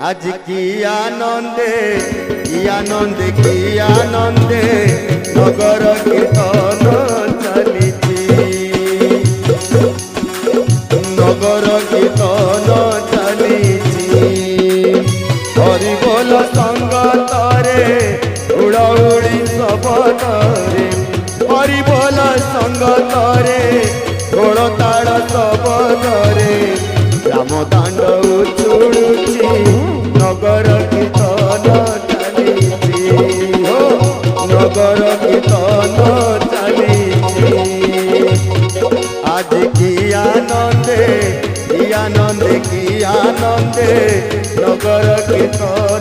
आज की आनंदे नगर कीर्तन चलीची नगर कीर्तन चलीची हरि बोल संगतरे उड़ाउड़ी सबदरे हरि बोल संगतरे घोड़ताड़ सबदरे राम दांड उछुड़ुची नगर कीर्तन चलीची हो नगर कीर्तन चलीची आज की आनंदे नगर कीर्तन